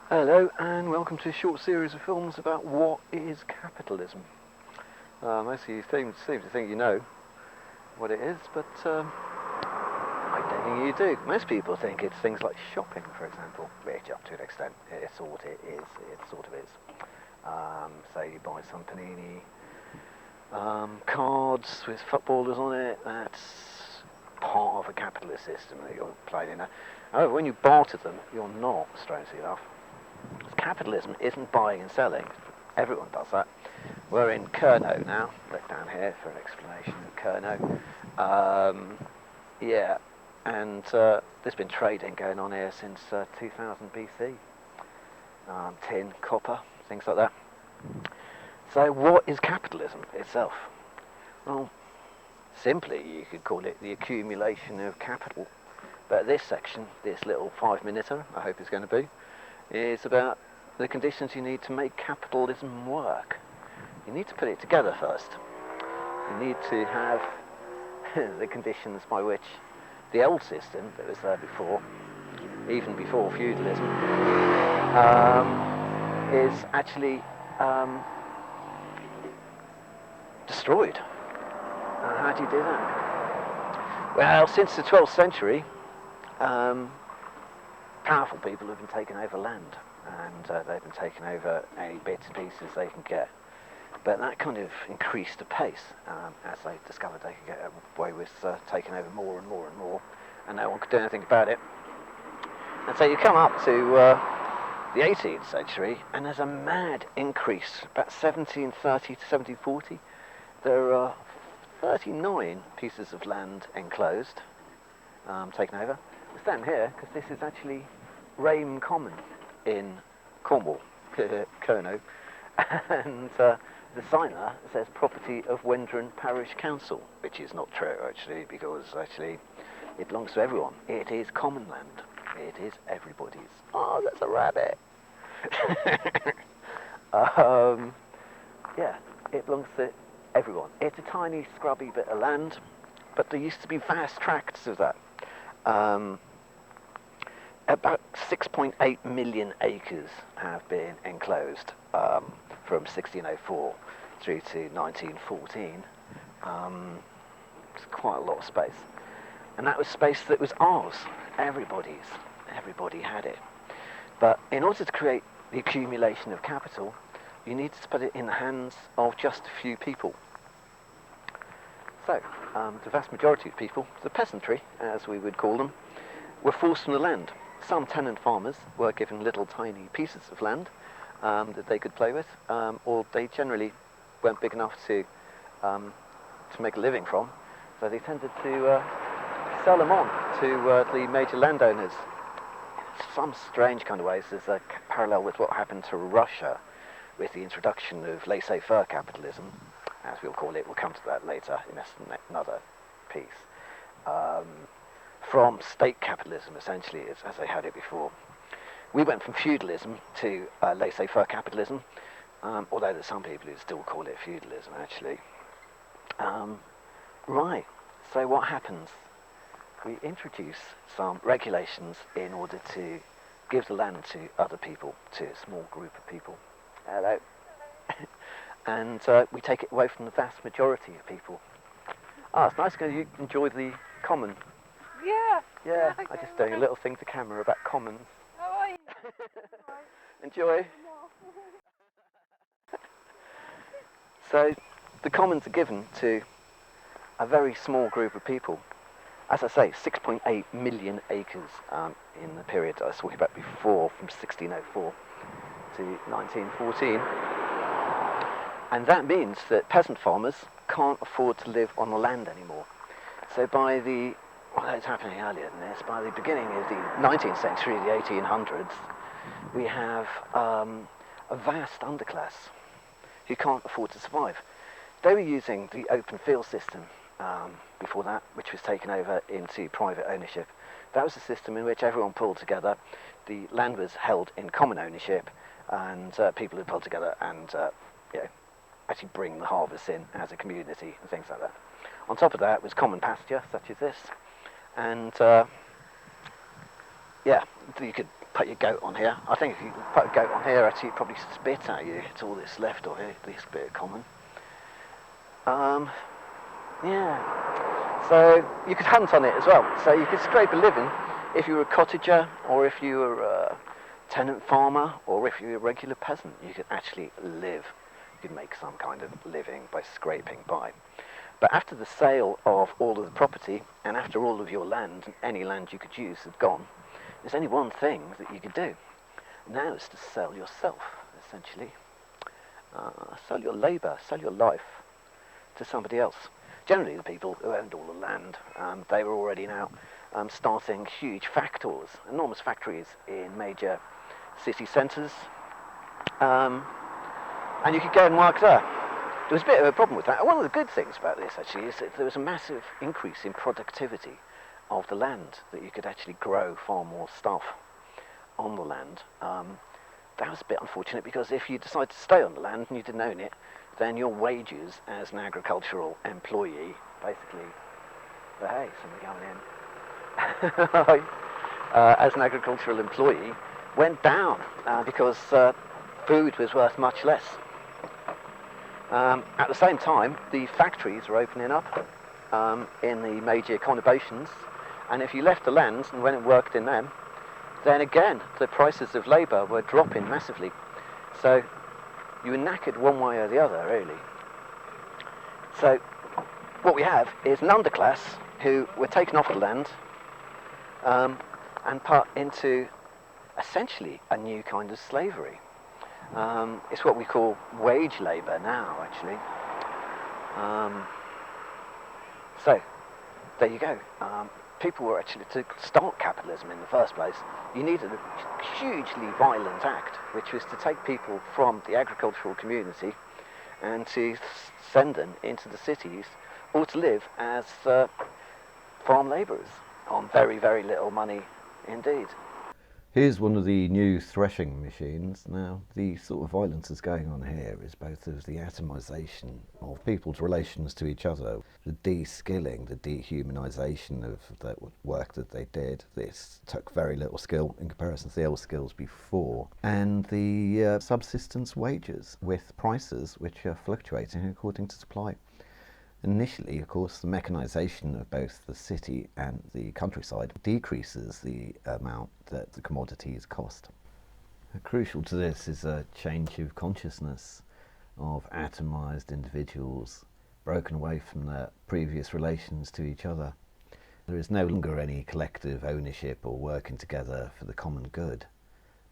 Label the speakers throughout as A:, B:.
A: Hello and welcome to a short series of films about what is capitalism. Most of you seem to think you know what it is, but I don't think you do. Most people think it's things like shopping, for example, which up to an extent it sort of is. So you buy some panini cards with footballers on it, that's part of a capitalist system that you're playing in. However, when you barter them, you're not, strangely enough. Capitalism isn't buying and selling. Everyone does that. We're in Cornwall now. Look down here for an explanation of Cornwall. And there's been trading going on here since 2000 BC. Tin, copper, things like that. So what is capitalism itself? Well, simply you could call it the accumulation of capital. But this section, this little 5-minuter, I hope it's going to be, is about the conditions you need to make capitalism work. You need to put it together first. You need to have the conditions by which the old system that was there before, even before feudalism, is actually destroyed. How do you do that? Well, since the 12th century, powerful people have been taking over land, and they've been taking over any bits and pieces they can get. But that kind of increased the pace as they discovered they could get away with taking over more and more and more, and no one could do anything about it. And so you come up to the 18th century, and there's a mad increase. About 1730 to 1740, there are 39 pieces of land enclosed, taken over. I stand here because this is actually Rame Common in Cornwall, Cornwall, and the signer says property of Wendron Parish Council, which is not true actually, because actually it belongs to everyone. It is common land. It is everybody's. Oh, that's a rabbit. Yeah, it belongs to everyone. It's a tiny scrubby bit of land, but there used to be vast tracts of that. About 6.8 million acres have been enclosed from 1604 through to 1914. It's quite a lot of space. And that was space that was ours, everybody's. Everybody had it. But in order to create the accumulation of capital, you needed to put it in the hands of just a few people. So, the vast majority of people, the peasantry, as we would call them, were forced from the land. Some tenant farmers were given little tiny pieces of land that they could play with, or they generally weren't big enough to make a living from, so they tended to sell them on to the major landowners. In some strange kind of ways, there's a parallel with what happened to Russia with the introduction of laissez-faire capitalism, as we'll call it. We'll come to that later in another piece. From state capitalism, essentially, as they had it before. We went from feudalism to laissez-faire capitalism, although there's some people who still call it feudalism, actually. Right, so what happens? We introduce some regulations in order to give the land to other people, to a small group of people. Hello. And we take it away from the vast majority of people. It's nice because you enjoy the common. Yeah, I just doing a little thing to camera about commons.
B: How are you?
A: Enjoy. So, the commons are given to a very small group of people. As I say, 6.8 million acres in the period I was talking about before, from 1604 to 1914. And that means that peasant farmers can't afford to live on the land anymore. So by the it's happening earlier than this. By the beginning of the 19th century, the 1800s, we have a vast underclass who can't afford to survive. They were using the open field system before that, which was taken over into private ownership. That was a system in which everyone pulled together. The land was held in common ownership, and people would pull together and actually bring the harvest in as a community and things like that. On top of that was common pasture, such as this. And you could put your goat on here. I think if you put a goat on here, actually, it probably spit at you. It's all that's left of it, this bit of common. Yeah. So you could hunt on it as well. So you could scrape a living if you were a cottager, or if you were a tenant farmer, or if you were a regular peasant. You could actually live. You could make some kind of living by scraping by. But after the sale of all of the property, and after all of your land, any land you could use had gone, there's only one thing that you could do. Now is to sell yourself, essentially. Sell your labour, sell your life to somebody else. Generally the people who owned all the land, they were already now starting huge factories, enormous factories in major city centres. And you could go and work there. There was a bit of a problem with that. One of the good things about this, actually, is that there was a massive increase in productivity of the land, that you could actually grow far more stuff on the land. That was a bit unfortunate, because if you decided to stay on the land and you didn't own it, then your wages as an agricultural employee, basically, hey, somebody coming in, as an agricultural employee, went down because food was worth much less. At the same time, the factories were opening up in the major conurbations, and if you left the lands and went and worked in them, then again the prices of labour were dropping massively. So you were knackered one way or the other, really. So what we have is an underclass who were taken off the land and put into essentially a new kind of slavery. It's what we call wage labour now, actually. So there you go. People were actually, to start capitalism in the first place, you needed a hugely violent act, which was to take people from the agricultural community and to send them into the cities, or to live as farm labourers on very, very little money indeed.
B: Here's one of the new threshing machines. Now, the sort of violence that's going on here is both of the atomisation of people's relations to each other, the de-skilling, the dehumanisation of the work that they did. This took very little skill in comparison to the old skills before. And the subsistence wages with prices which are fluctuating according to supply. Initially, of course, the mechanisation of both the city and the countryside decreases the amount that the commodities cost. Crucial to this is a change of consciousness of atomised individuals, broken away from their previous relations to each other. There is no longer any collective ownership or working together for the common good.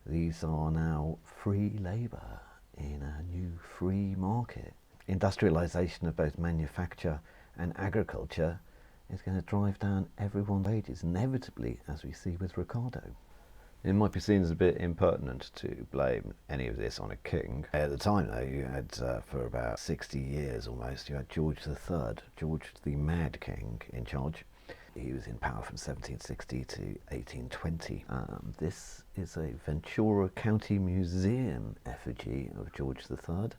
B: These are now free labour in a new free market. Industrialization of both manufacture and agriculture is going to drive down everyone's wages, inevitably, as we see with Ricardo. It might be seen as a bit impertinent to blame any of this on a king. At the time, though, you had, for about 60 years almost, you had George III, George the Mad King, in charge. He was in power from 1760 to 1820. This is a Ventura County Museum effigy of George III.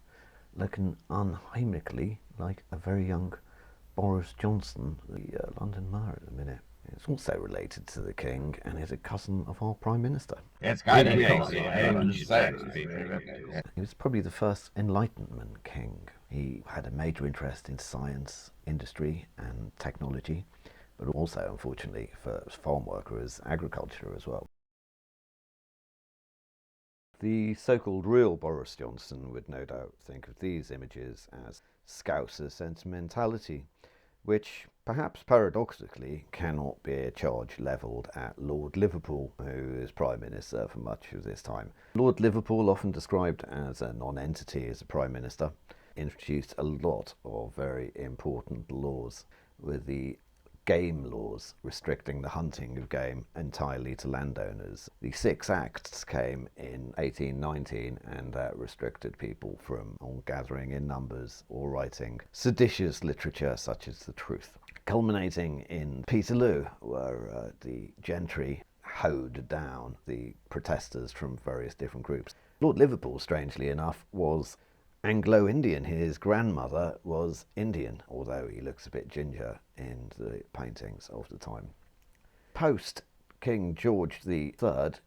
B: Looking unheimlichly like a very young Boris Johnson, the London mayor at the minute. It's also related to the king and is a cousin of our Prime Minister.
C: It's kind of
B: He was probably the first Enlightenment king. He had a major interest in science, industry and technology, but also, unfortunately, for farm workers, agriculture as well. The so-called real Boris Johnson would no doubt think of these images as Scouser sentimentality, which perhaps paradoxically cannot be a charge levelled at Lord Liverpool, who is Prime Minister for much of this time. Lord Liverpool, often described as a non-entity as a Prime Minister, introduced a lot of very important laws, with the game laws restricting the hunting of game entirely to landowners. The Six Acts came in 1819 and that restricted people from gathering in numbers or writing seditious literature such as the truth. Culminating in Peterloo, where the gentry hoed down the protesters from various different groups. Lord Liverpool, strangely enough, was Anglo-Indian. His grandmother was Indian, although he looks a bit ginger in the paintings of the time. Post King George III,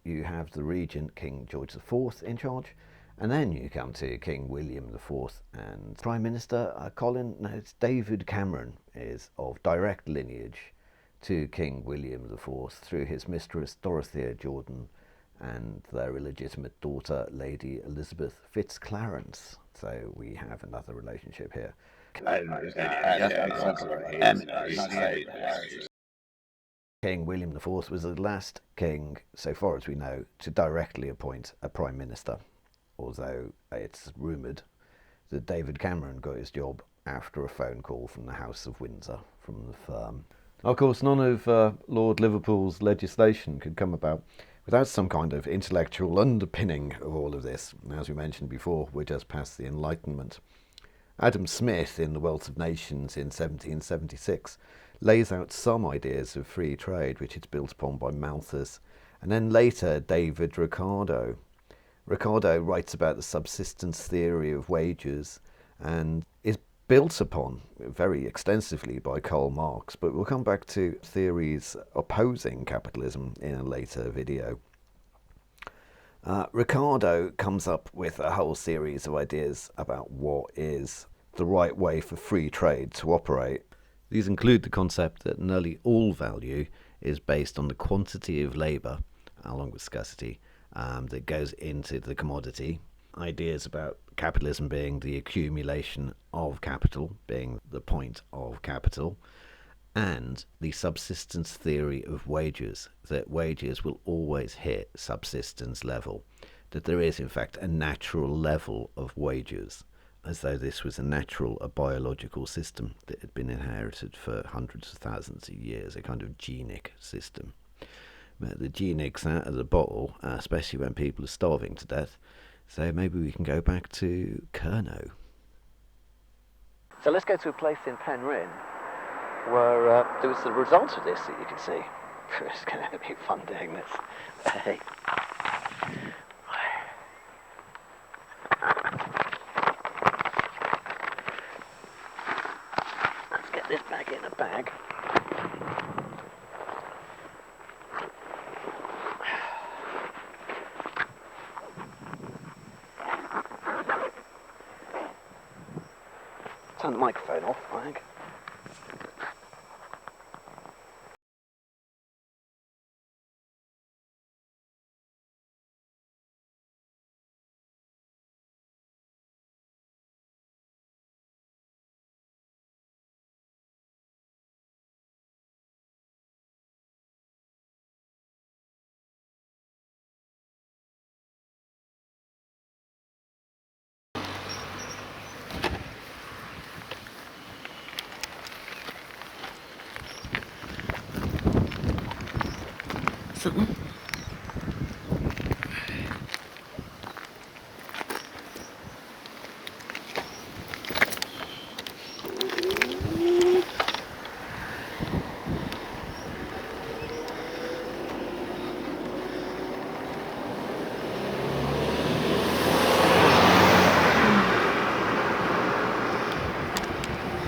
B: you have the regent King George IV in charge, and then you come to King William IV, and Prime Minister it's David Cameron is of direct lineage to King William IV through his mistress Dorothea Jordan and their illegitimate daughter Lady Elizabeth Fitzclarence. So we have another relationship here. King William IV was the last king, so far as we know, to directly appoint a prime minister, although it's rumoured that David Cameron got his job after a phone call from the House of Windsor, from the firm. Of course, none of Lord Liverpool's legislation could come about without some kind of intellectual underpinning of all of this. As we mentioned before, we're just past the Enlightenment. Adam Smith, in The Wealth of Nations in 1776, lays out some ideas of free trade, which is built upon by Malthus, and then later David Ricardo. Ricardo writes about the subsistence theory of wages and is built upon very extensively by Karl Marx, but we'll come back to theories opposing capitalism in a later video. Ricardo comes up with a whole series of ideas about what is the right way for free trade to operate. These include the concept that nearly all value is based on the quantity of labour, along with scarcity, that goes into the commodity. Ideas about capitalism being the accumulation of capital, being the point of capital, and the subsistence theory of wages, that wages will always hit subsistence level, that there is in fact a natural level of wages, as though this was a biological system that had been inherited for hundreds of thousands of years, a kind of genic system. But the genic's out of the bottle, especially when people are starving to death, so maybe we can go back to Kernow.
A: So let's go to a place in Penryn where there was the result of this that you can see. It's going to be fun doing this. Hey. Let's get this back in a bag. Turn the microphone off, I think.
B: Something?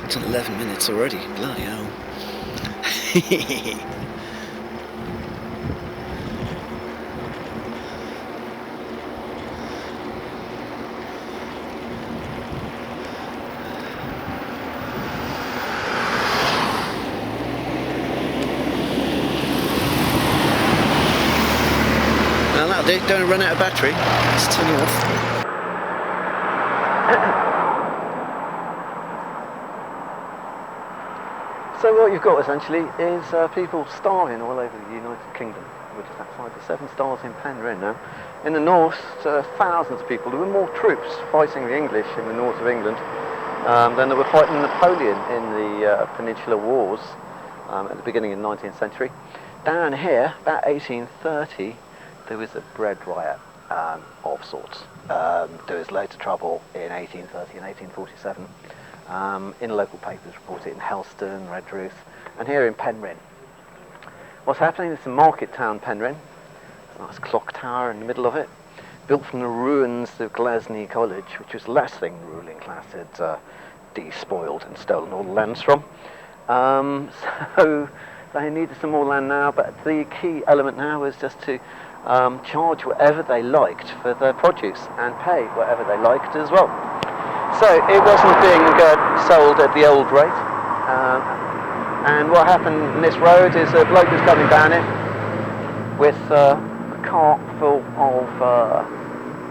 B: It's 11 minutes already, bloody hell. Now that'll do, don't run out of battery. Let's turn you off.
A: So what you've got essentially is people starving all over the United Kingdom, which is outside the 7 Stars in Penryn now. In the north, thousands of people. There were more troops fighting the English in the north of England than there were fighting Napoleon in the Peninsular Wars at the beginning of the 19th century. Down here, about 1830, there was a bread riot of sorts. There was loads of trouble in 1830 and 1847. In local papers reported in Helston, Redruth, and here in Penryn. What's happening is the market town Penryn, a nice clock tower in the middle of it, built from the ruins of Glasney College, which was the last thing the ruling class had despoiled and stolen all the lands from. So they needed some more land now, but the key element now was just to charge whatever they liked for their produce and pay whatever they liked as well. So it wasn't being sold at the old rate. And what happened in this road is a bloke was coming down it with a cart full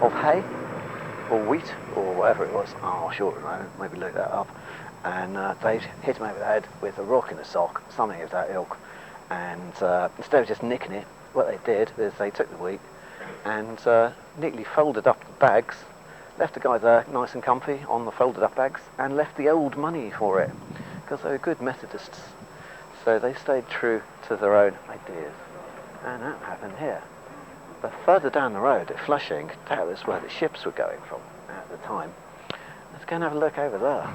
A: of hay or wheat or whatever it was. Oh, sure, maybe look that up. And they hit him over the head with a rock and a sock, something of that ilk. And instead of just nicking it, what they did is they took the wheat and neatly folded up the bags, left the guy there nice and comfy on the folded up bags, and left the old money for it, because they were good Methodists. So they stayed true to their own ideas. And that happened here. But further down the road at Flushing, that was where the ships were going from at the time. Let's go and have a look over there.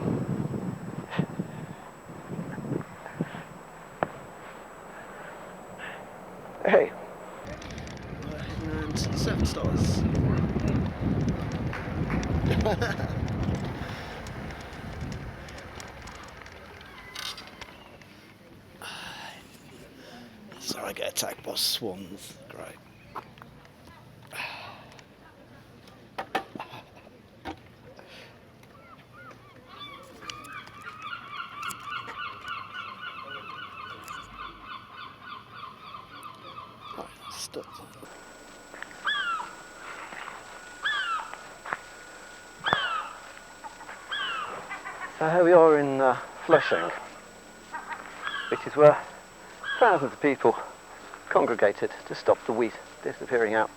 A: Hey. We're heading around to the Seven Stars. So I get attacked by swans. Great. Right, stop. So here we are in Flushing, which is where thousands of people congregated to stop the wheat disappearing out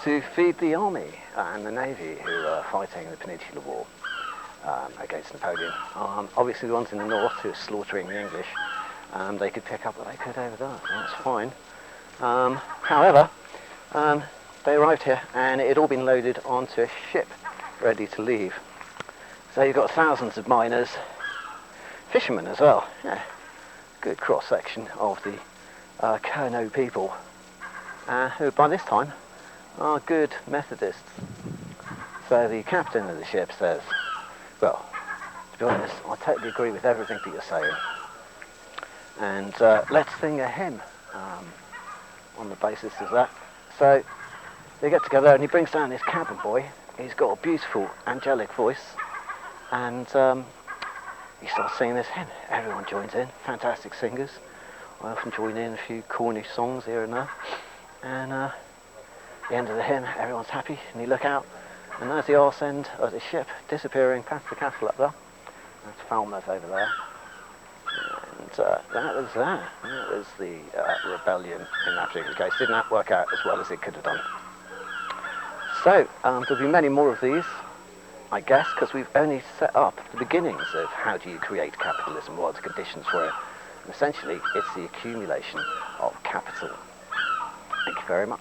A: to feed the army and the navy who were fighting the Peninsular War against Napoleon. Obviously the ones in the north who were slaughtering the English, they could pick up what they could over there, that's fine. However, they arrived here and it had all been loaded onto a ship ready to leave. So you've got thousands of miners, fishermen as well, yeah, good cross-section of the Kerno people, who by this time are good Methodists. So the captain of the ship says, well, to be honest, I totally agree with everything that you're saying, and let's sing a hymn on the basis of that. So they get together and he brings down this cabin boy. He's got a beautiful angelic voice, and he starts singing this hymn. Everyone joins in, fantastic singers. I often join in a few Cornish songs here and there. And at the end of the hymn, everyone's happy, and you look out, and there's the arse end of the ship disappearing past the castle up there. That's Falmouth over there. And that was that. That was the rebellion in that particular case. Didn't work out as well as it could have done. So there'll be many more of these, I guess, because we've only set up the beginnings of how do you create capitalism, what are the conditions for it. And essentially, it's the accumulation of capital. Thank you very much.